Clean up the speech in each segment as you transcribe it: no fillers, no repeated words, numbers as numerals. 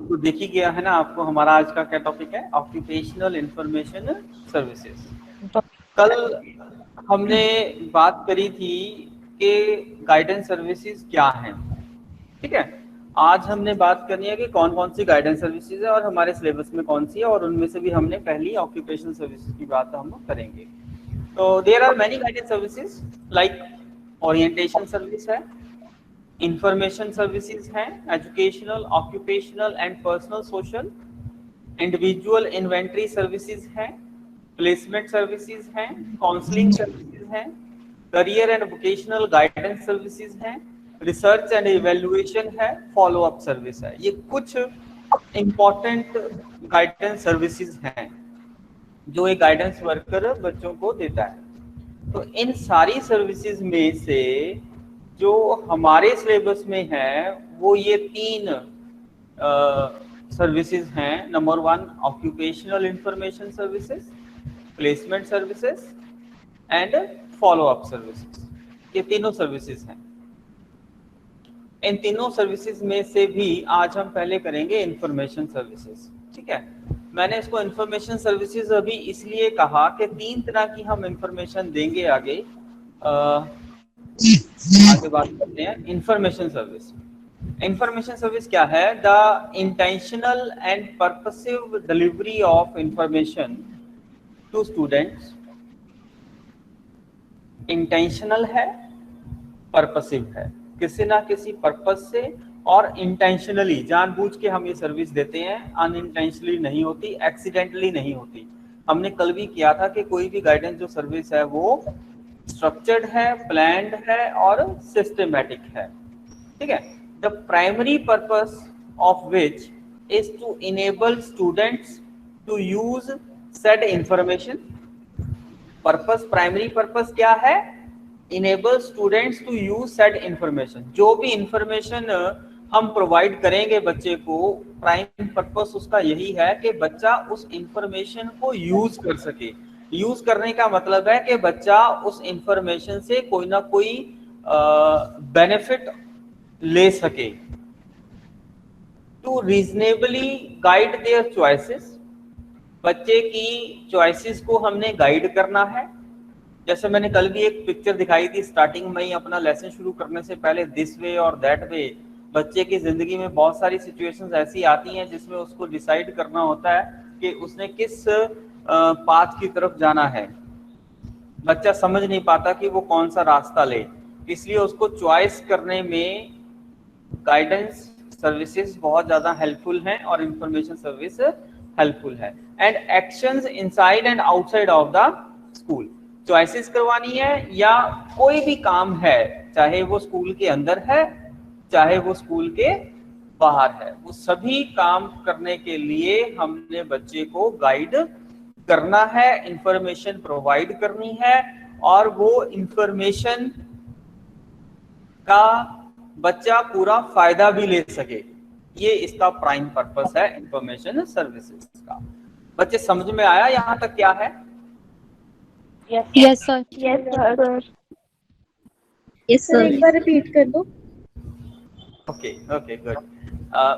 तो देख ही गया है ना आपको हमारा आज का क्या टॉपिक है, ऑक्यूपेशनल इंफॉर्मेशन सर्विसेज। कल हमने बात करी थी कि गाइडेंस सर्विसेज क्या हैं, ठीक है। आज हमने बात करनी है कि कौन कौन सी गाइडेंस सर्विसेज है और हमारे सिलेबस में कौन सी है, और उनमें से भी हमने पहली ऑक्यूपेशनल सर्विसेज की बात हम लोग करेंगे। तो there are many guidance services like orientation service है, इंफॉर्मेशन सर्विसेज हैं, educational, occupational and personal social, individual inventory services हैं, प्लेसमेंट सर्विसेज हैं, काउंसलिंग सर्विसेज हैं, career and vocational guidance services हैं, रिसर्च एंड इवैल्यूएशन है, फॉलो अप सर्विस है। ये कुछ इंपॉर्टेंट गाइडेंस सर्विसेज हैं जो एक गाइडेंस वर्कर बच्चों को देता है। तो इन सारी सर्विसेज में से जो हमारे सिलेबस में है वो ये तीन सर्विसेज हैं। Number 1 occupational information services, placement services and follow up services. ये तीनों सर्विसेज हैं। इन तीनों सर्विसेज में से भी आज हम पहले करेंगे इंफॉर्मेशन सर्विसेज, ठीक है। मैंने इसको इंफॉर्मेशन सर्विसेज अभी इसलिए कहा कि तीन तरह की हम इंफॉर्मेशन देंगे आगे बात करते हैं। इंफॉर्मेशन सर्विस, इंफॉर्मेशन सर्विस क्या है? The intentional and purposive delivery of information to students. Intentional है, पर्पसिव है, किसी ना किसी पर्पस से और इंटेंशनली जानबूझ के हम ये सर्विस देते हैं, अनइंटेंशनली नहीं होती, एक्सीडेंटली नहीं होती। हमने कल भी किया था कि कोई भी गाइडेंस जो सर्विस है वो स्ट्रक्चर्ड है, प्लान्ड है और सिस्टमैटिक है, ठीक है। The primary purpose of which is to enable students to use said information. Purpose, primary purpose क्या है? Enable students to use said information. जो भी इंफॉर्मेशन हम प्रोवाइड करेंगे बच्चे को, प्राइम पर्पस उसका यही है कि बच्चा उस इंफॉर्मेशन को यूज कर सके। यूज करने का मतलब है कि बच्चा उस इंफॉर्मेशन से कोई ना कोई बेनिफिट ले सके। To reasonably guide their choices, बच्चे की चॉइसेस को हमने गाइड करना है। जैसे मैंने कल भी एक पिक्चर दिखाई थी स्टार्टिंग में ही, अपना लेसन शुरू करने से पहले, दिस वे और दैट वे। बच्चे की जिंदगी में बहुत सारी सिचुएशंस ऐसी आती हैं जिसमें उसको डिसाइड करना होता है कि उसने किस पाथ की तरफ जाना है। बच्चा समझ नहीं पाता कि वो कौन सा रास्ता ले, इसलिए उसको चॉइस करने में गाइडेंस सर्विसेज बहुत ज्यादा हेल्पफुल हैं और इंफॉर्मेशन सर्विस हेल्पफुल है। And actions inside and outside of the school, choices करवानी है या कोई भी काम है, चाहे वो स्कूल के अंदर है चाहे वो स्कूल के बाहर है, वो सभी काम करने के लिए हमने बच्चे को गाइड करना है, इंफॉर्मेशन प्रोवाइड करनी है, और वो इंफॉर्मेशन का बच्चा पूरा फायदा भी ले सके। ये इसका प्राइम पर्पस है इंफॉर्मेशन सर्विसेज का। बच्चे समझ में आया यहाँ तक क्या है? Yes sir. Yes sir. Yes sir. एक बार रिपीट कर दो। Okay okay good.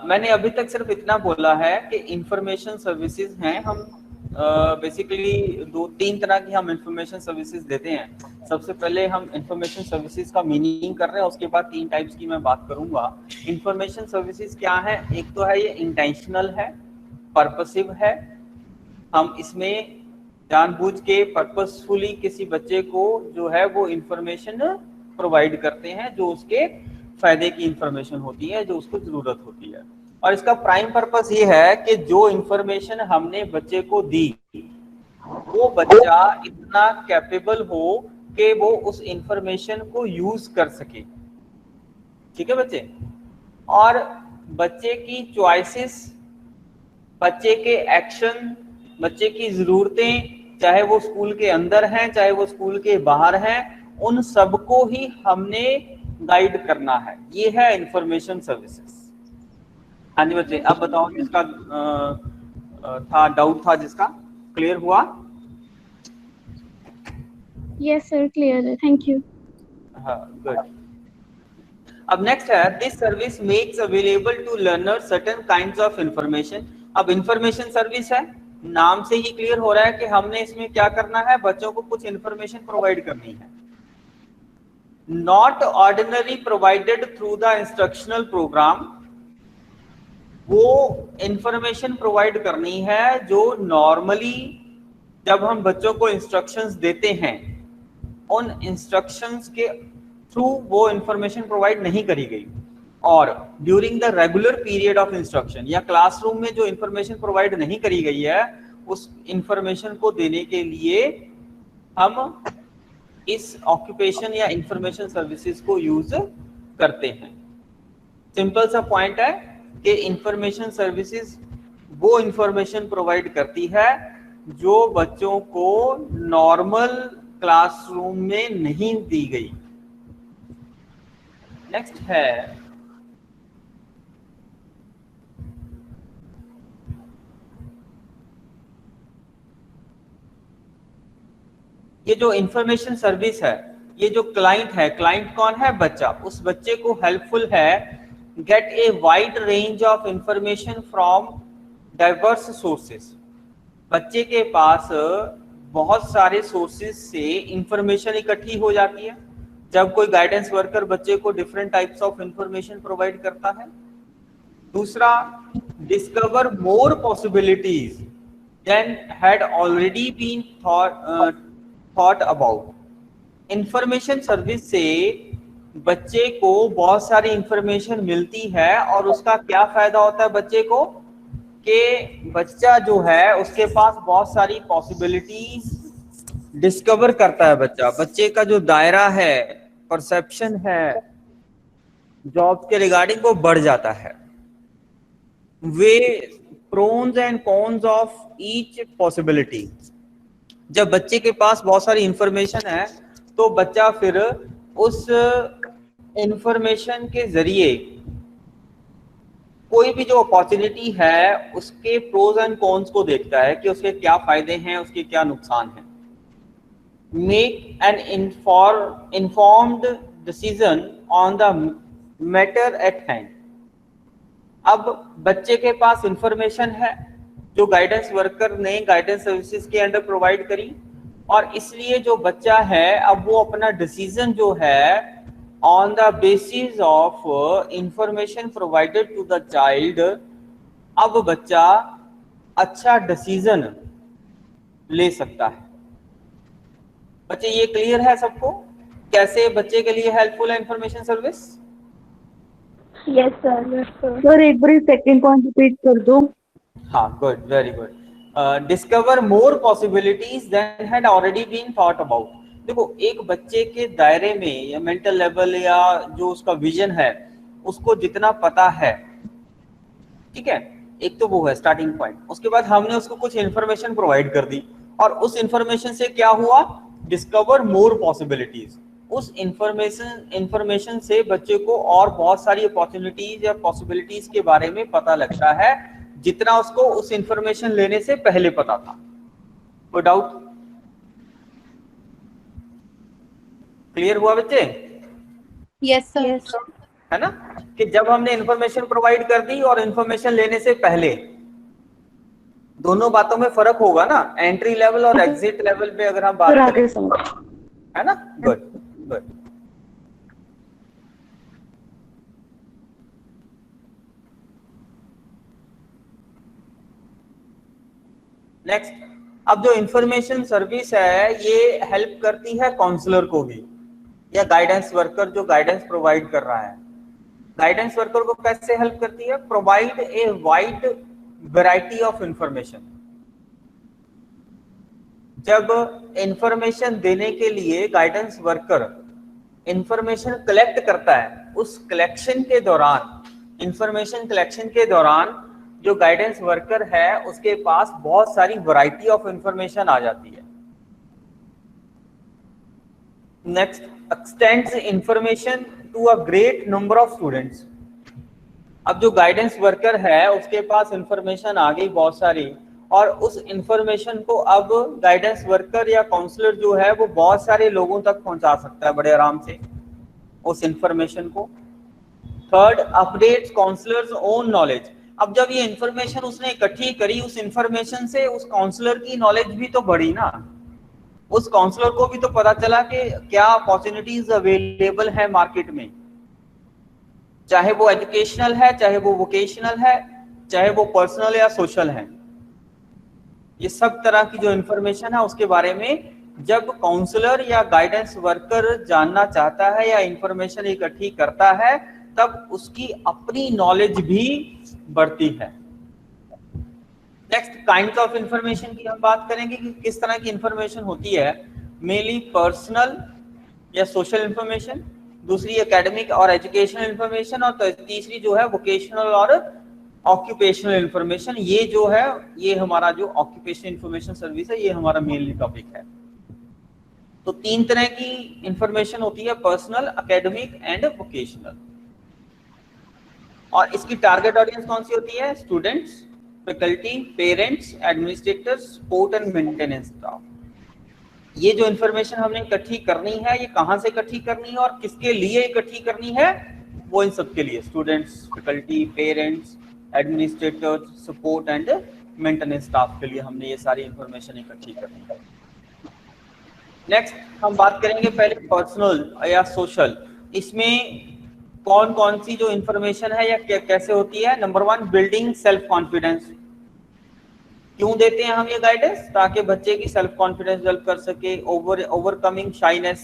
मैंने अभी तक सिर्फ इतना बोला है कि इंफॉर्मेशन सर्विसेज हैं। हम बेसिकली दो तीन तरह की हम इंफॉर्मेशन सर्विसेज देते हैं। सबसे पहले हम इंफॉर्मेशन सर्विसेज का मीनिंग कर रहे हैं, उसके बाद तीन टाइप्स की मैं बात करूंगा। इंफॉर्मेशन सर्विसेज क्या है? एक तो है ये इंटेंशनल है, पर्पसिव है। हम इसमें जानबूझ के पर्पसफुली किसी बच्चे को जो है वो इंफॉर्मेशन प्रोवाइड करते हैं, जो उसके फायदे की इंफॉर्मेशन होती है, जो उसको जरूरत होती है। और इसका प्राइम पर्पस ये है कि जो इंफॉर्मेशन हमने बच्चे को दी वो बच्चा इतना कैपेबल हो कि वो उस इंफॉर्मेशन को यूज कर सके, ठीक है बच्चे। और बच्चे की चॉइसेस, बच्चे के एक्शन, बच्चे की जरूरतें, चाहे वो स्कूल के अंदर हैं चाहे वो स्कूल के बाहर हैं, उन सबको ही हमने गाइड करना है। ये है इंफॉर्मेशन सर्विसेज। हाँ जी बच्चे, अब बताओ जिसका था डाउट था, जिसका क्लियर हुआ? यस सर, क्लियर है, थैंक यू। हाँ गुड। अब नेक्स्ट है this service makes available to learner certain kinds of information. अब इंफॉर्मेशन सर्विस है, नाम से ही क्लियर हो रहा है कि हमने इसमें क्या करना है, बच्चों को कुछ इंफॉर्मेशन प्रोवाइड करनी है। Not ordinary provided through the instructional programme, वो इंफॉर्मेशन प्रोवाइड करनी है जो नॉर्मली जब हम बच्चों को इंस्ट्रक्शंस देते हैं उन इंस्ट्रक्शंस के थ्रू वो इंफॉर्मेशन प्रोवाइड नहीं करी गई, और during the regular period of instruction या क्लासरूम में जो इंफॉर्मेशन प्रोवाइड नहीं करी गई है उस इंफॉर्मेशन को देने के लिए हम इस ऑक्यूपेशन या इंफॉर्मेशन सर्विसेज को यूज करते हैं। सिंपल सा पॉइंट है कि इंफॉर्मेशन सर्विसेज वो इंफॉर्मेशन प्रोवाइड करती है जो बच्चों को नॉर्मल क्लासरूम में नहीं दी गई। नेक्स्ट है ये जो इंफॉर्मेशन सर्विस है, ये जो क्लाइंट है, क्लाइंट कौन है, बच्चा, उस बच्चे को हेल्पफुल है gate a wide range of information from diverse sources. बच्चे के पास बहुत सारे सोर्सेज से इंफॉर्मेशन इकट्ठी हो जाती है जब कोई गाइडेंस वर्कर बच्चे को different types of information provide करता है। दूसरा, discover more possibilities than had already been thought about. Information service से बच्चे को बहुत सारी इंफॉर्मेशन मिलती है और उसका क्या फायदा होता है बच्चे को, कि बच्चा जो है उसके पास बहुत सारी पॉसिबिलिटीज डिस्कवर करता है। बच्चे का जो दायरा है, परसेप्शन है जॉब के रिगार्डिंग वो बढ़ जाता है। Weigh pros and cons of each possibility. जब बच्चे के पास बहुत सारी इंफॉर्मेशन है तो बच्चा फिर उस इंफॉर्मेशन के जरिए कोई भी जो अपॉर्चुनिटी है उसके प्रोज एंड कॉन्स को देखता है कि उसके क्या फायदे हैं, उसके क्या नुकसान हैं। Make an informed decision on the matter at hand. अब बच्चे के पास इंफॉर्मेशन है जो गाइडेंस वर्कर ने गाइडेंस सर्विसेज के अंडर प्रोवाइड करी, और इसलिए जो बच्चा है अब वो अपना डिसीजन जो है on the basis of information provided to the child, अब बच्चा अच्छा डिसीजन ले सकता है। बच्चे ये क्लियर है सबको कैसे बच्चे के लिए हेल्पफुल है information service? Yes sir. Sir एक बार सेकंड पॉइंट रिपीट कर दो। हाँ, good, very good. Discover more possibilities than had already been thought about. देखो, एक बच्चे के दायरे में या मेंटल लेवल या जो उसका विजन है उसको जितना पता है, ठीक है, एक तो वो है स्टार्टिंग पॉइंट। उसके बाद हमने उसको कुछ इंफॉर्मेशन प्रोवाइड कर दी और उस इंफॉर्मेशन से क्या हुआ, डिस्कवर मोर पॉसिबिलिटीज। उस इंफॉर्मेशन से बच्चे को और बहुत सारी अपॉर्चुनिटीज या पॉसिबिलिटीज के बारे में पता लगता है जितना उसको उस इंफॉर्मेशन लेने से पहले पता था। कोई डाउट? क्लियर हुआ बच्चे? Yes sir. है ना, कि जब हमने इंफॉर्मेशन प्रोवाइड कर दी और इंफॉर्मेशन लेने से पहले, दोनों बातों में फर्क होगा ना, एंट्री लेवल और एग्जिट लेवल पे अगर हम बात करें, है ना। Good good. नेक्स्ट, अब जो इंफॉर्मेशन सर्विस है ये हेल्प करती है काउंसलर को भी या गाइडेंस वर्कर जो गाइडेंस प्रोवाइड कर रहा है। गाइडेंस वर्कर को कैसे हेल्प करती है? Provide a wide variety of information. जब इंफॉर्मेशन देने के लिए गाइडेंस वर्कर इंफॉर्मेशन कलेक्ट करता है, उस कलेक्शन के दौरान, इंफॉर्मेशन कलेक्शन के दौरान जो गाइडेंस वर्कर है उसके पास बहुत सारी वैरायटी ऑफ इंफॉर्मेशन आ जाती है। Next, extends information to a great number of students. अब जो गाइडेंस वर्कर है उसके पास इंफॉर्मेशन आ गई बहुत सारी, और उस इंफॉर्मेशन को अब गाइडेंस वर्कर या काउंसलर जो है वो बहुत सारे लोगों तक पहुंचा सकता है बड़े आराम से उस इंफॉर्मेशन को। Third, updates counsellors own knowledge. अब जब ये इंफॉर्मेशन उसने इकट्ठी करी, उस इंफॉर्मेशन से उस काउंसलर की नॉलेज भी तो बढ़ी ना, उस काउंसलर को भी तो पता चला कि क्या अपॉर्चुनिटीज अवेलेबल है मार्केट में, चाहे वो एजुकेशनल है, चाहे वो वोकेशनल है, चाहे वो पर्सनल या सोशल है। ये सब तरह की जो इंफॉर्मेशन है उसके बारे में जब काउंसलर या गाइडेंस वर्कर जानना चाहता है या इंफॉर्मेशन इकट्ठी करता है, तब उसकी अपनी नॉलेज भी बढ़ती है। नेक्स्ट, काइंड्स ऑफ इंफॉर्मेशन की हम बात करेंगे कि किस तरह की इंफॉर्मेशन होती है। मेनली पर्सनल या सोशल इंफॉर्मेशन, दूसरी एकेडमिक और एजुकेशनल इंफॉर्मेशन, और तीसरी जो है वोकेशनल और ऑक्यूपेशनल इंफॉर्मेशन। ये जो है, ये हमारा जो ऑक्यूपेशनल इंफॉर्मेशन सर्विस है, ये हमारा मेनली टॉपिक है। तो तीन तरह की इंफॉर्मेशन होती है, पर्सनल, एकेडमिक एंड वोकेशनल। और इसकी टारगेट ऑडियंस कौन सी होती है? Students, faculty, parents, administrators, support and maintenance staff. ये जो इंफॉर्मेशन हमने इकट्ठी करनी है, ये कहाँ से इकट्ठी करनी है और किसके लिए इकट्ठी करनी है? वो इन सबके लिए, students, faculty, parents, administrators, support and maintenance staff के लिए हमने ये सारी इंफॉर्मेशन इकट्ठी करनी है। नेक्स्ट हम बात करेंगे पहले पर्सनल या सोशल। इसमें कौन कौन सी जो इंफॉर्मेशन है या कैसे होती है? Number 1, building self confidence. क्यों देते हैं हम ये गाइडेंस? ताकि बच्चे की सेल्फ कॉन्फिडेंस डेवलप कर सके। Overcoming shyness,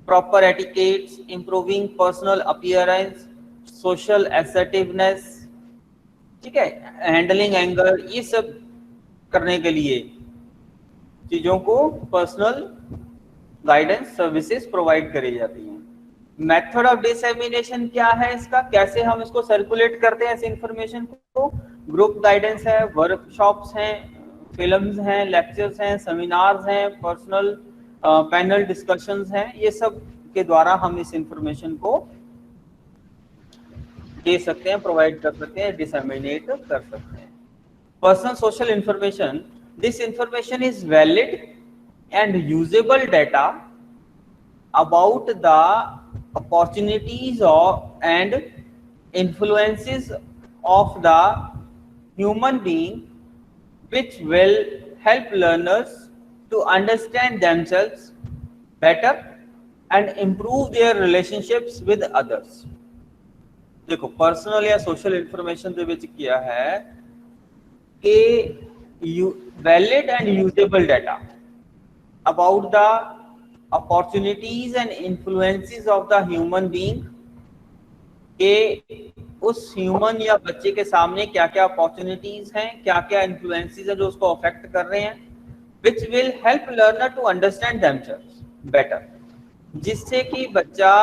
proper etiquettes, improving personal appearance, social assertiveness, ठीक है, हैंडलिंग एंगर, ये सब करने के लिए चीजों को पर्सनल गाइडेंस सर्विसेज प्रोवाइड करी जाती हैं। मेथड ऑफ डिसेमिनेशन क्या है इसका? कैसे हम इसको सर्कुलेट करते हैं इस इंफॉर्मेशन को? ग्रुप गाइडेंस है, वर्कशॉप्स हैं, फिल्म्स हैं, लेक्चर्स हैं, सेमिनार्स हैं, पर्सनल पैनल डिस्कशंस हैं। ये सब के द्वारा हम इस इंफॉर्मेशन को दे सकते हैं, प्रोवाइड कर सकते हैं, डिसेमिनेट कर सकते हैं। Personal social information, this information is valid and usable data about the opportunities and influences of the human being, which will help learners to understand themselves better and improve their relationships with others। देखो, personal या social information ਦੇ ਵਿੱਚ किया है कि valid and usable data about the opportunities and influences of the human being, के उस human या बच्चे के सामने क्या क्या अपॉर्चुनिटीज हैं, क्या क्या इन्फ्लुएंसेस हैं जो उसको अफेक्ट कर रहे हैं, which will help learner to understand themselves better, जिससे कि बच्चा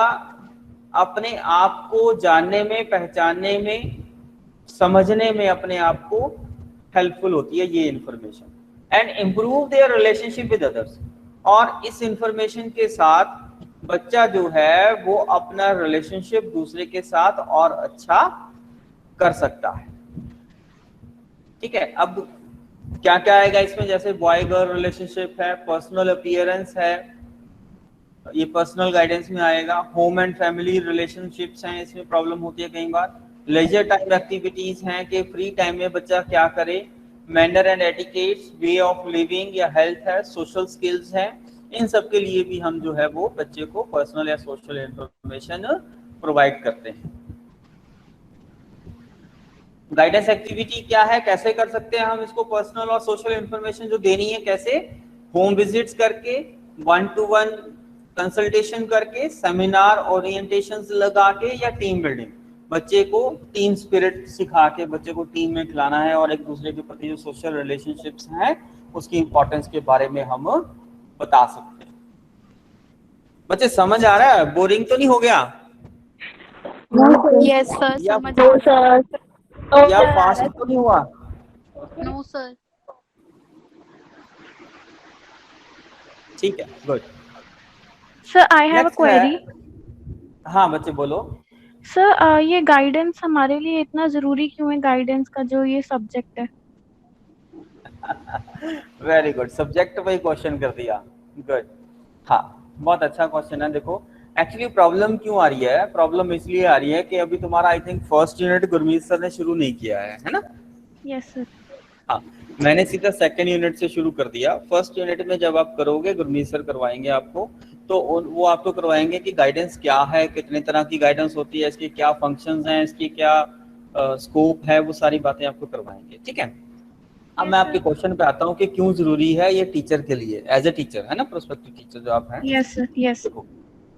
अपने आप को जानने में, पहचानने में, समझने में अपने आप को हेल्पफुल होती है ये information. And improve their relationship with others, और इस इंफॉर्मेशन के साथ बच्चा जो है वो अपना रिलेशनशिप दूसरे के साथ और अच्छा कर सकता है। ठीक है, अब क्या क्या आएगा इसमें? जैसे बॉय गर्ल रिलेशनशिप है, पर्सनल अपीयरेंस है, ये पर्सनल गाइडेंस में आएगा। होम एंड फैमिली रिलेशनशिप्स हैं, इसमें प्रॉब्लम होती है कई बार। लेजर टाइम एक्टिविटीज हैं कि फ्री टाइम में बच्चा क्या करे। Manner and etiquettes, way of living या हेल्थ है, सोशल स्किल्स हैं। इन सब के लिए भी हम जो है वो बच्चे को पर्सनल या सोशल इंफॉर्मेशन प्रोवाइड करते हैं। गाइडेंस एक्टिविटी क्या है, कैसे कर सकते हैं हम इसको? पर्सनल और सोशल इंफॉर्मेशन जो देनी है, कैसे? होम विजिट्स करके, 1-to-1 कंसल्टेशन करके, सेमिनार ओरिएंटेशंस लगा के, या टीम बिल्डिंग, बच्चे को टीम स्पिरिट सिखा के बच्चे को टीम में खिलाना है और एक दूसरे के प्रति जो सोशल रिलेशनशिप्स हैं उसकी इंपॉर्टेंस के बारे में हम बता सकते हैं। बच्चे समझ आ रहा है? बोरिंग तो नहीं हो गया? यस सर, या समझ आ रहा है। या पास तो नहीं हुआ? No sir. ठीक है, good. Sir I have a query. हाँ बच्चे बोलो। सर ये गाइडेंस हमारे लिए इतना जरूरी क्यों है? गाइडेंस का जो ये सब्जेक्ट है। वेरी गुड, सब्जेक्ट पे क्वेश्चन कर दिया, गुड। हाँ, बहुत अच्छा क्वेश्चन है। देखो, एक्चुअली प्रॉब्लम क्यों आ रही है? प्रॉब्लम इसलिए आ रही है कि अभी तुम्हारा I think first unit Gurmeet sir ने शुरू नहीं किया है ना? Yes sir. हाँ, मैंने सीधा सेकंड यूनिट से शुरू कर दिया। फर्स्ट यूनिट में जब आप करोगे, गुरमीत सर करवाएंगे आपको, तो वो आपको करवाएंगे कि गाइडेंस क्या है, कितने तरह की गाइडेंस होती है, इसकी क्या फंक्शंस हैं, इसकी क्या स्कोप है, वो सारी बातें आपको करवाएंगे। ठीक है। अब मैं आपके क्वेश्चन पे आता हूँ कि क्यों जरूरी है ये टीचर के लिए, एज ए टीचर, है ना, प्रोस्पेक्टिव टीचर जो आप हैं। Yes sir. यस।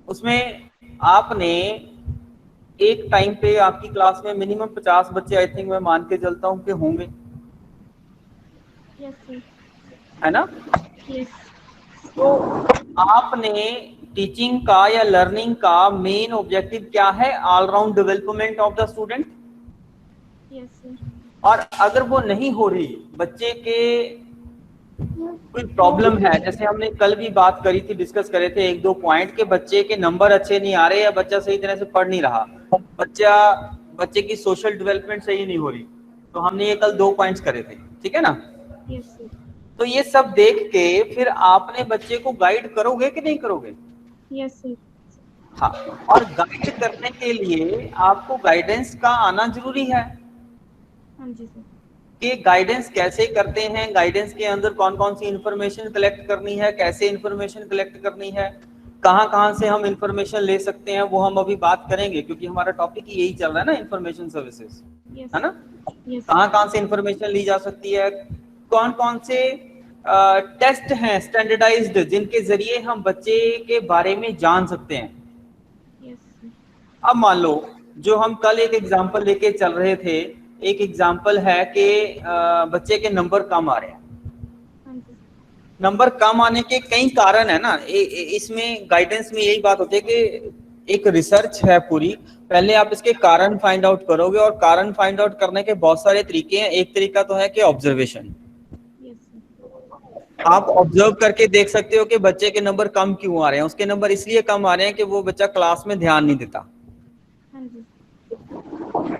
उसमें आपने एक टाइम पे आपकी क्लास में मिनिमम 50 बच्चे आई थिंक मैं मान के चलता हूँ कि होंगे, यस सर। है ना? यस। तो आपने टीचिंग का या लर्निंग का मेन ऑब्जेक्टिव क्या है? All round development of the student. Yes sir. और अगर वो नहीं हो रही, बच्चे के कोई प्रॉब्लम है, जैसे हमने कल भी बात करी थी, डिस्कस करे थे एक दो पॉइंट के, बच्चे के नंबर अच्छे नहीं आ रहे या बच्चा सही तरह से पढ़ नहीं रहा, बच्चे की सोशल डेवलपमेंट सही नहीं हो रही, तो हमने ये कल 2 पॉइंट्स करे थे। ठीक है ना? Yes sir. तो ये सब देख के फिर आपने बच्चे को गाइड करोगे कि नहीं करोगे? Yes sir. हाँ, और गाइड करने के लिए आपको गाइडेंस का आना जरूरी है। हाँ जी सर। कि गाइडेंस कैसे करते हैं, गाइडेंस के अंदर कौन कौन सी इंफॉर्मेशन कलेक्ट करनी है, कैसे इंफॉर्मेशन कलेक्ट करनी है, कहाँ से हम इंफॉर्मेशन ले सकते हैं, वो हम अभी बात करेंगे, क्योंकि हमारा टॉपिक ही यही चल रहा है ना, इंफॉर्मेशन सर्विसेज, है ना? कहाँ से इंफॉर्मेशन ली जा सकती है, कौन कौन से टेस्ट हैं स्टैंडर्डाइज्ड जिनके जरिए हम बच्चे के बारे में जान सकते हैं। अब मान लो जो हम कल एक एग्जांपल लेके चल रहे थे, एक एग्जांपल है कि बच्चे के नंबर कम आ रहे हैं। नंबर कम आने के कई कारण है ना, इसमें गाइडेंस में यही बात होती है कि एक रिसर्च है पूरी, पहले आप इसके कारण फाइंड आउट करोगे, और कारण फाइंड आउट करने के बहुत सारे तरीके हैं। एक तरीका तो है कि ऑब्जर्वेशन, आप ऑब्जर्व करके देख सकते हो कि बच्चे के नंबर कम क्यों आ रहे हैं। उसके नंबर इसलिए कम आ रहे हैं कि वो बच्चा क्लास में ध्यान नहीं देता,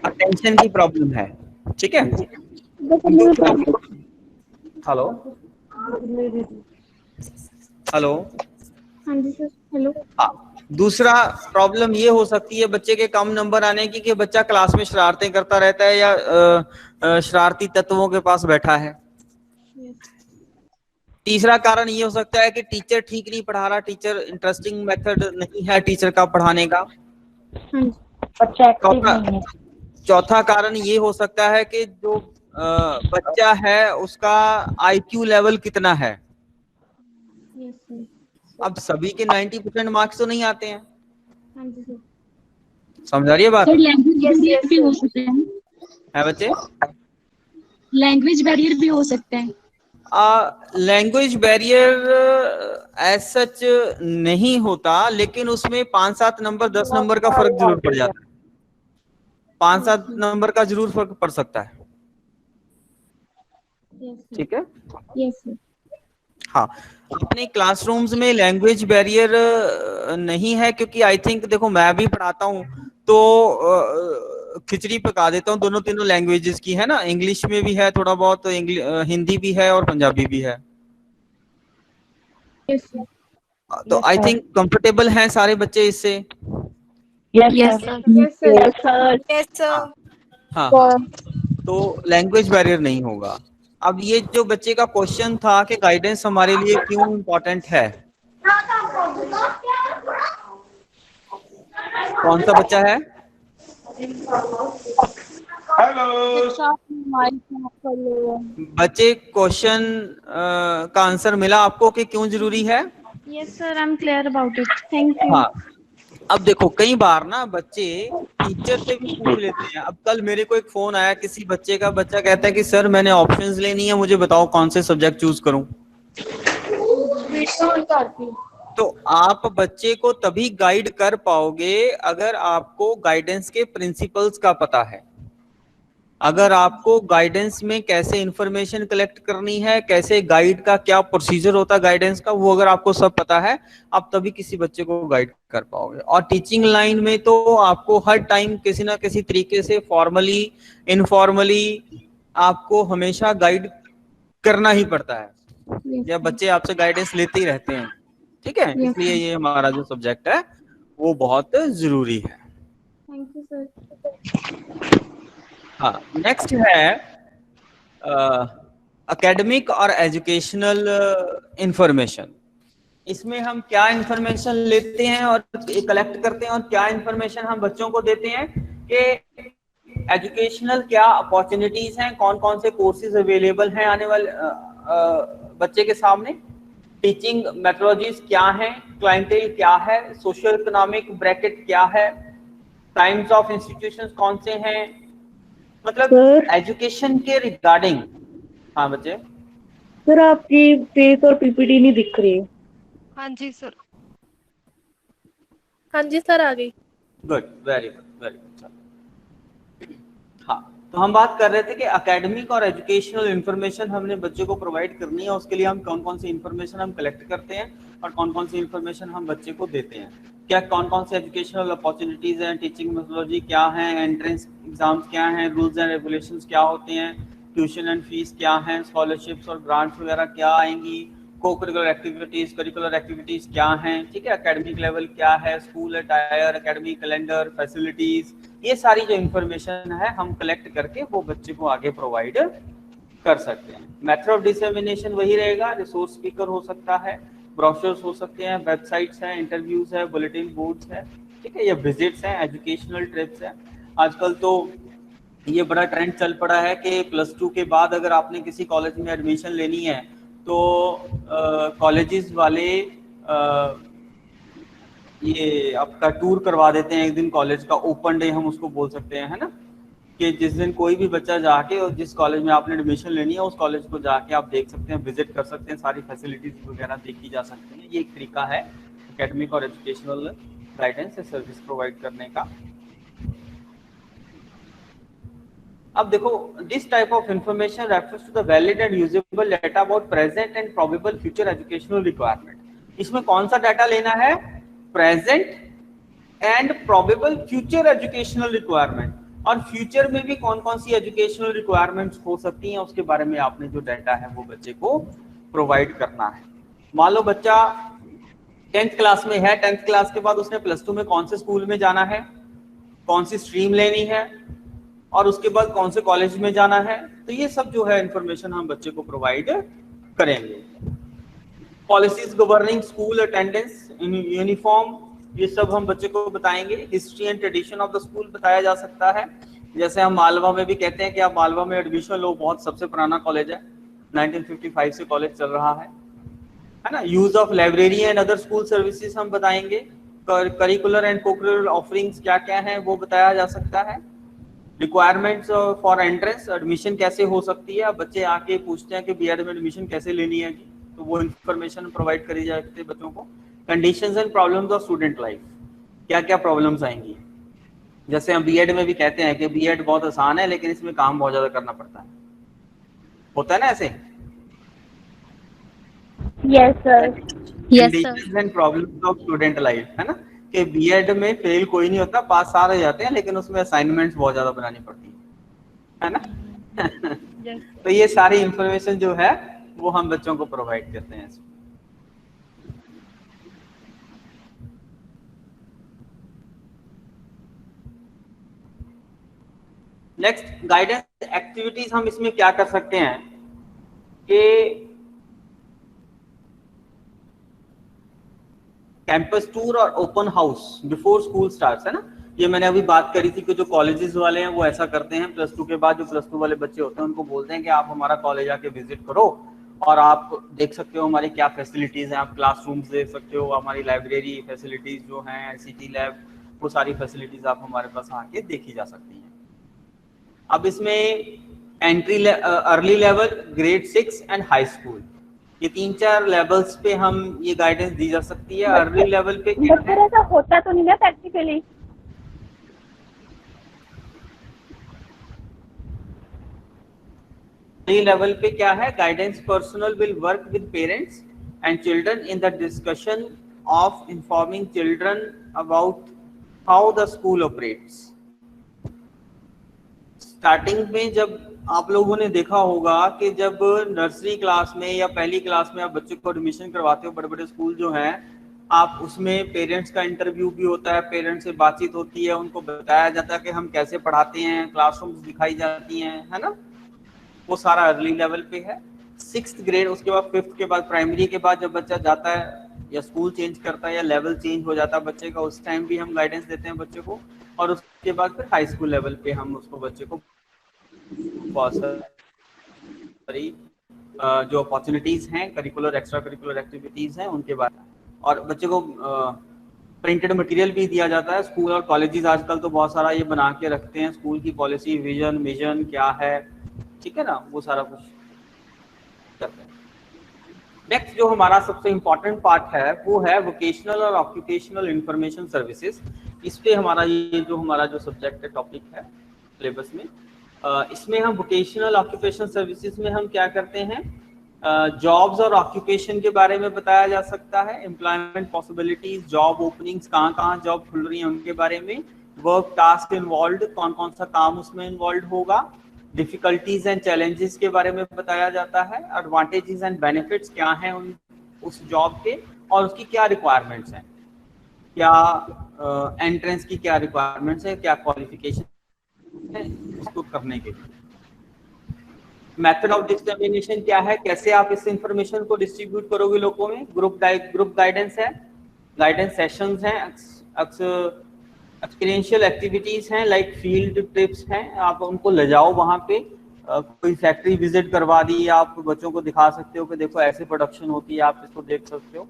अटेंशन की प्रॉब्लम है। ठीक है। हेलो हेलो, हाँ जी सर। हेलो। दूसरा प्रॉब्लम ये हो सकती है बच्चे के कम नंबर आने की कि बच्चा क्लास में शरारतें करता रहता है या शरारती तत्वों के पास बैठा है। तीसरा कारण ये हो सकता है कि टीचर ठीक नहीं पढ़ा रहा, टीचर इंटरेस्टिंग मेथड नहीं है टीचर का पढ़ाने का। चौथा कारण ये हो सकता है कि जो बच्चा है उसका IQ लेवल कितना है। अब सभी के 90% मार्क्स तो नहीं आते हैं, समझ आ रही है बात? लैंग्वेज भी हो सकते हैं, है बच्चे? लैंग्वेज बैरियर भी हो सकते हैं। लैंग्वेज बैरियर एज सच नहीं होता, लेकिन उसमें 5-7 नंबर 10 नंबर का फर्क जरूर पड़ जाता है, 5-7 नंबर का जरूर फर्क पड़ सकता है। ठीक है। Yes sir. हाँ, अपने क्लासरूम्स में लैंग्वेज बैरियर नहीं है, क्योंकि आई थिंक देखो मैं भी पढ़ाता हूँ तो खिचड़ी पका देता हूँ दोनों तीनों लैंग्वेजेस की, है ना? इंग्लिश में भी है थोड़ा बहुत, हिंदी भी है और पंजाबी भी है। Yes sir. तो आई थिंक कंफर्टेबल हैं सारे बच्चे इससे। Yes, sir. Yes, sir. Yes, sir. हाँ, तो लैंग्वेज बैरियर नहीं होगा। अब ये जो बच्चे का क्वेश्चन था कि गाइडेंस हमारे लिए क्यों इम्पोर्टेंट है, कौन सा बच्चा है? बच्चे क्वेश्चन का आंसर मिला आपको कि क्यों जरूरी है? Yes sir, I am clear about it, thank you. हाँ, अब देखो कई बार ना बच्चे टीचर से भी पूछ लेते हैं। अब कल मेरे को एक फोन आया किसी बच्चे का, बच्चा कहता है कि सर मैंने ऑप्शंस लेनी है, मुझे बताओ कौन से सब्जेक्ट चूज करूं। तो आप बच्चे को तभी गाइड कर पाओगे अगर आपको गाइडेंस के प्रिंसिपल्स का पता है, अगर आपको गाइडेंस में कैसे इंफॉर्मेशन कलेक्ट करनी है, कैसे गाइड का क्या प्रोसीजर होता है गाइडेंस का, वो अगर आपको सब पता है, आप तभी किसी बच्चे को गाइड कर पाओगे। और टीचिंग लाइन में तो आपको हर टाइम किसी ना किसी तरीके से फॉर्मली इनफॉर्मली आपको हमेशा गाइड करना ही पड़ता है, या बच्चे आपसे गाइडेंस लेते ही रहते हैं। ठीक है, इसलिए ये हमारा जो सब्जेक्ट है वो बहुत जरूरी है। Thank you sir. हाँ, नेक्स्ट है एकेडमिक और एजुकेशनल इंफॉर्मेशन। इसमें हम क्या इंफॉर्मेशन लेते हैं और कलेक्ट करते हैं और क्या इंफॉर्मेशन हम बच्चों को देते हैं कि एजुकेशनल क्या अपॉर्चुनिटीज हैं, कौन कौन से कोर्सेज अवेलेबल हैं आने वाले बच्चे के सामने, टीचिंग मेथोडोलॉजीज क्या हैं, क्लाइंटेल क्या है, सोशियो इकोनॉमिक ब्रैकेट क्या है, टाइम्स ऑफ इंस्टीट्यूशंस कौन से हैं, मतलब एजुकेशन के रिगार्डिंग। हाँ बच्चे। सर आपकी फेस और पीपीटी नहीं दिख रही। हाँ जी सर। हाँ जी सर, आ गई। Good, very good, very good. हाँ, तो हम बात कर रहे थे कि एकेडमिक और एजुकेशनल इंफॉर्मेशन हमने बच्चे को प्रोवाइड करनी है, उसके लिए हम कौन कौन सी इंफॉर्मेशन हम कलेक्ट करते हैं और कौन कौन सी इंफॉर्मेशन हम बच्चे को देते हैं, क्या कौन कौन से एजुकेशनल अपॉर्चुनिटीज हैं, टीचिंग मेथोडोलॉजी क्या है, एंट्रेंस एग्जाम्स क्या हैं, रूल्स एंड रेगुलेशंस क्या होते हैं, ट्यूशन एंड फीस क्या हैं, स्कॉलरशिप्स और ग्रांट्स वगैरह क्या आएंगी, को करिकुलर एक्टिविटीज, करिकुलर एक्टिविटीज क्या हैं, ठीक है, एकेडमिक लेवल क्या है, school attire, academic calendar, facilities, ये सारी जो इंफॉर्मेशन है हम कलेक्ट करके वो बच्चे को आगे प्रोवाइड कर सकते हैं। मेथड ऑफ डिसेमिनेशन वही रहेगा, रिसोर्स स्पीकर हो सकता है, ब्रोशर्स हो सकते हैं, वेबसाइट्स हैं, इंटरव्यूज है, बुलेटिन बोर्ड्स है, ठीक है, ये विजिट्स हैं, एजुकेशनल ट्रिप्स है। आजकल तो ये बड़ा ट्रेंड चल पड़ा है कि +2 के बाद अगर आपने किसी कॉलेज में एडमिशन लेनी है तो कॉलेजेस वाले ये आपका टूर करवा देते हैं एक दिन, कॉलेज का ओपन डे हम उसको बोल सकते हैं, है ना, कि जिस दिन कोई भी बच्चा जाके और जिस कॉलेज में आपने एडमिशन लेनी है उस कॉलेज को जाके आप देख सकते हैं, विजिट कर सकते हैं, सारी फैसिलिटीज वगैरह देखी जा सकती हैं। ये एक तरीका है एकेडमिक और एजुकेशनल गाइडेंस सर्विस प्रोवाइड करने का। अब देखो, this type of information refers to the valid and usable data about present and probable future educational requirement. इसमें कौन सा डाटा लेना है? Present and probable future educational requirement, और फ्यूचर में भी कौन कौन सी एजुकेशनल रिक्वायरमेंट्स हो सकती हैं उसके बारे में आपने जो डाटा है वो बच्चे को प्रोवाइड करना है। मान लो बच्चा 10th क्लास में है, 10th क्लास के बाद उसने +2 में कौन से स्कूल में जाना है, कौन सी स्ट्रीम लेनी है और उसके बाद कौन से कॉलेज में जाना है, तो ये सब जो है इंफॉर्मेशन हम बच्चे को प्रोवाइड करेंगे। Policies governing school attendance, uniform, ये सब हम बच्चे को बताएंगे। History and tradition of the school बताया जा सकता है, जैसे हम मालवा में भी कहते हैं कि आप मालवा में एडमिशन लो, बहुत सबसे पुराना कॉलेज है, 1955 से कॉलेज चल रहा है ना। Use of library and other school services हम बताएंगे। करिकुलर एंड कोकरिकुलर ऑफरिंग्स क्या क्या है वो बताया जा सकता है। रिक्वायरमेंट्स फॉर एंट्रेंस, एडमिशन कैसे हो सकती है, बच्चे आके पूछते हैं कि बीएड में एडमिशन कैसे लेनी है, तो वो इन्फॉर्मेशन प्रोवाइड करी जाती है बच्चों को। Conditions and problems of student life, क्या क्या प्रॉब्लम्स आएंगी, जैसे हम बीएड में भी कहते हैं कि बीएड बहुत आसान है लेकिन इसमें काम बहुत ज्यादा करना पड़ता है, होता है ना ऐसे। Yes sir. Conditions and problems of student life, है ना, कि बीएड में फेल कोई नहीं होता, पास सारे जाते हैं, लेकिन उसमें असाइनमेंट्स बहुत ज्यादा बनानी पड़ती है ना। तो ये सारी इंफॉर्मेशन जो है वो हम बच्चों को प्रोवाइड करते हैं। नेक्स्ट, गाइडेंस एक्टिविटीज हम इसमें क्या कर सकते हैं कि कैंपस टूर और open house before school starts, है ना, ये मैंने अभी बात करी थी कि जो कॉलेजेस वाले हैं वो ऐसा करते हैं, +2 के बाद जो +2 वाले बच्चे होते हैं उनको बोलते हैं कि आप हमारा कॉलेज आके विजिट करो और आप देख सकते हो हमारी क्या फैसिलिटीज हैं, आप क्लासरूम्स देख सकते हो, हमारी लाइब्रेरी फैसिलिटीज जो हैं, ICT लैब, वो सारी फैसिलिटीज आप हमारे पास आके देखी जा सकती हैं। अब इसमें entry early level, grade 6 and high school, ये 3-4 लेवल्स पे हम ये गाइडेंस दी जा सकती है। अर्ली लेवल पे ऐसा होता तो नहीं ना प्रैक्टिकली? अर्ली लेवल पे क्या है, guidance personal will work with parents and children in the discussion of informing children about how the school operates. Starting में जब आप लोगों ने देखा होगा कि जब नर्सरी क्लास में या पहली क्लास में आप बच्चे को एडमिशन करवाते हो, बड़े बड़े स्कूल जो हैं आप उसमें पेरेंट्स का इंटरव्यू भी होता है, पेरेंट्स से बातचीत होती है, उनको बताया जाता है कि हम कैसे पढ़ाते हैं, क्लासरूम्स दिखाई जाती हैं, है ना। वो सारा अर्ली लेवल पे है। 6th ग्रेड, उसके बाद 5th के बाद प्राइमरी के बाद जब बच्चा जाता है या स्कूल चेंज करता है या लेवल चेंज हो जाता है बच्चे का, उस टाइम भी हम गाइडेंस देते हैं बच्चे को। और उसके बाद फिर हाई स्कूल लेवल पे हम उसको बच्चे को बहुत सारी जो अपॉर्चुनिटीज हैं, करिकुलर एक्स्ट्रा करिकुलर एक्टिविटीज हैं उनके बारे में, और बच्चे को प्रिंटेड मटेरियल भी दिया जाता है। स्कूल और कॉलेजेस आजकल तो बहुत सारा ये बना के रखते हैं, स्कूल की पॉलिसी, विजन, मिशन क्या है, ठीक है ना, वो सारा कुछ करते हैं। नेक्स्ट जो हमारा सबसे इम्पोर्टेंट पार्ट है वो है वोकेशनल और ऑक्यूपेशनल इंफॉर्मेशन सर्विसेज। इस पे हमारा ये जो हमारा जो सब्जेक्ट है, टॉपिक है सिलेबस में, इसमें हम वोकेशनल ऑक्यूपेशनल सर्विसेज में हम क्या करते हैं, जॉब्स और ऑक्यूपेशन के बारे में बताया जा सकता है, एम्प्लॉयमेंट पॉसिबिलिटीज, जॉब ओपनिंग्स, कहाँ कहाँ जॉब खुल रही है उनके बारे में, वर्क टास्क इन्वॉल्व, कौन कौन सा काम उसमें इन्वॉल्व होगा, डिफिकल्टीज एंड चैलेंजेस के बारे में बताया जाता है, एडवांटेजेस एंड बेनिफिट्स क्या हैं उस जॉब के, और उसकी क्या रिक्वायरमेंट्स हैं, क्या एंट्रेंस की क्या रिक्वायरमेंट्स है, क्या क्वालिफिकेशन है इसको करने के लिए। मेथड ऑफ डिस्क्रिमिनेशन क्या है, कैसे आप इस इंफॉर्मेशन को डिस्ट्रीब्यूट करोगे लोगों में, ग्रुप गाइडेंस है, गाइडेंस सेशंस हैं, एक्सपीरियंशियल एक्टिविटीज हैं, लाइक फील्ड ट्रिप्स हैं, आप उनको ले जाओ वहां पे, कोई फैक्ट्री विजिट करवा दी, आप बच्चों को दिखा सकते हो कि देखो ऐसे प्रोडक्शन होती है, आप इसको देख सकते हो।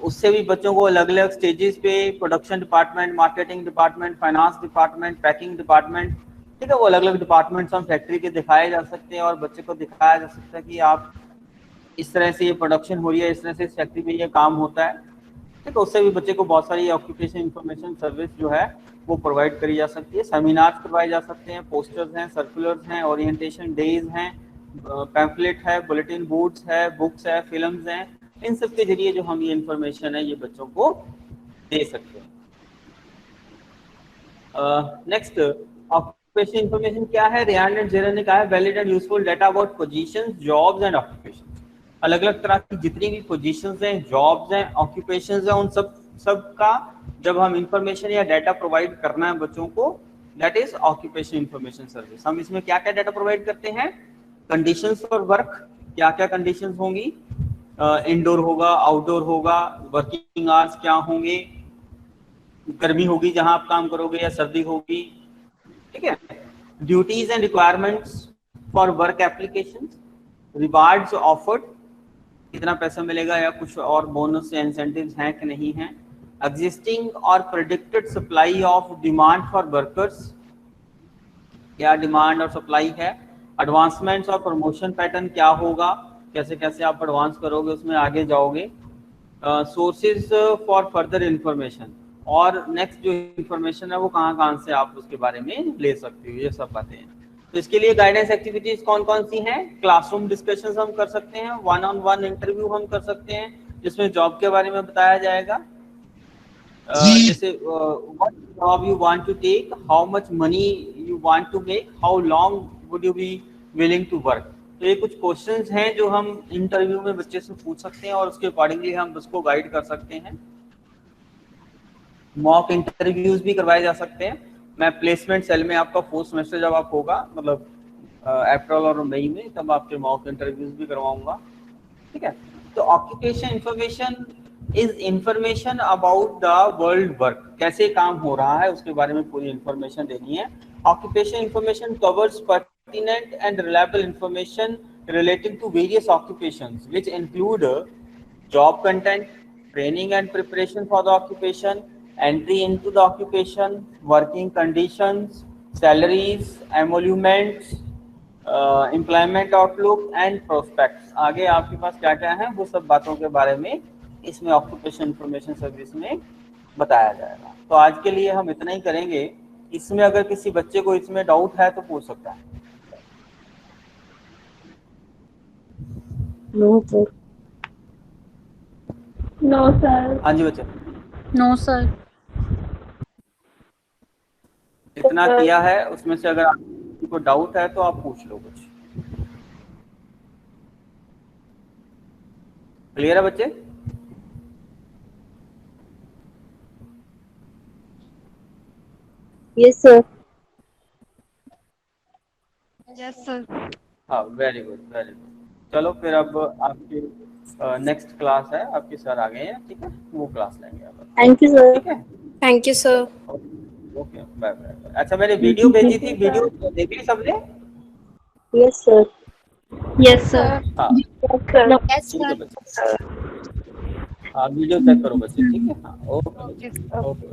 उससे भी बच्चों को अलग अलग स्टेजेस पे, production department, marketing department, finance department, packing department, ठीक है, वो अलग अलग डिपार्टमेंट्स हम फैक्ट्री के दिखाए जा सकते हैं, और बच्चे को दिखाया जा सकता है कि आप इस तरह से ये प्रोडक्शन हो रही है, इस तरह से इस फैक्ट्री में ये काम होता है, ठीक है। उससे भी बच्चे को बहुत सारी ऑक्यूपेशन इंफॉर्मेशन सर्विस जो है वो प्रोवाइड करी जा सकती है, सेमिनार्स करवाए जा सकते हैं, पोस्टर्स हैं, सर्कुलर्स हैं, ओरिएंटेशन डेज हैं, पैम्फलेट है, बुलेटिन बोर्ड्स है, बुक्स है, फिल्म्स हैं, इन सब के जरिए जो हम ये इंफॉर्मेशन है ये बच्चों को दे सकते हैं। नेक्स्ट ऑक्यूपेशन इंफॉर्मेशन क्या है, रियान एंड जेरन ने कहा है, valid and useful data about positions, jobs and occupation. अलग अलग तरह की जितनी भी पोजीशंस हैं, जॉब्स हैं, ऑक्यूपेशंस हैं, उन सब का जब हम इंफॉर्मेशन या डाटा प्रोवाइड करना है बच्चों को, that is occupation information service. हम इसमें क्या क्या डाटा प्रोवाइड करते हैं, कंडीशंस फॉर वर्क, क्या क्या कंडीशंस होंगी, इंडोर होगा, आउटडोर होगा, वर्किंग आवर्स क्या होंगे, गर्मी होगी जहां आप काम करोगे या सर्दी होगी, ठीक है, duties and requirements for work applications, rewards offered, कितना पैसा मिलेगा या कुछ और बोनस या इंसेंटिव्स हैं कि नहीं हैं, एग्जिस्टिंग और predicted supply of demand for workers, क्या डिमांड और सप्लाई है, एडवांसमेंट्स और प्रमोशन पैटर्न क्या होगा, कैसे कैसे आप एडवांस करोगे उसमें आगे जाओगे, सोर्सेज फॉर फर्दर इंफॉर्मेशन, और नेक्स्ट जो इंफॉर्मेशन है वो कहाँ कहाँ से आप उसके बारे में ले सकते हो, ये सब बातें हैं। तो इसके लिए गाइडेंस एक्टिविटीज कौन कौन सी हैं, क्लासरूम डिस्कशंस हम कर सकते हैं, 1-on-1 इंटरव्यू हम कर सकते हैं जिसमें जॉब के बारे में बताया जाएगा, जैसे what job you want to take, how much money you want to make, how long would you be willing to work. तो ये कुछ क्वेश्चंस हैं जो हम इंटरव्यू में बच्चे से पूछ सकते हैं और उसके अकॉर्डिंगली हम उसको गाइड कर सकते हैं। मॉक इंटरव्यूज भी करवाए जा सकते हैं। मैं प्लेसमेंट सेल में आपका 4th सेमेस्टर जब आप होगा, मतलब अप्रैल और मई में, तब आपके मॉक इंटरव्यूज भी करवाऊंगा, ठीक है। तो occupation information is information about the world work, कैसे काम हो रहा है उसके बारे में पूरी इंफॉर्मेशन देनी है। Occupation information covers pertinent and reliable information relating to various occupations which include job content, training and preparation for the occupation, entry into the occupation, working conditions, salaries, emoluments, employment outlook and prospects। आगे आपके पास क्या क्या है वो सब बातों के बारे में इसमें ऑक्यूपेशन इंफॉर्मेशन सर्विस में बताया जाएगा। तो आज के लिए हम इतना ही करेंगे। इसमें अगर किसी बच्चे को इसमें डाउट है तो पूछ सकता है। No sir. No sir. हाँ जी बच्चे, नो सर। इतना किया है, उसमें से अगर आपको डाउट है तो आप पूछ लो कुछ। क्लियर है बच्चे? Yes, sir. Yes sir. हाँ, वेरी गुड वेरी गुड। चलो फिर अब आपकी नेक्स्ट क्लास है, आपके सर आ गए हैं, ठीक है, वो क्लास लेंगे अब। Thank you, sir. ठीक है, thank you sir. Okay bye bye. अच्छा, मैंने वीडियो भेजी थी, वीडियो देख ली सबने? Yes, sir. Yes sir. हाँ Yes, sir. यस ठीक है सर। बच्चे, हाँ वीडियो चेक करो बच्चे, ठीक है, हाँ ओके ओके। ओके।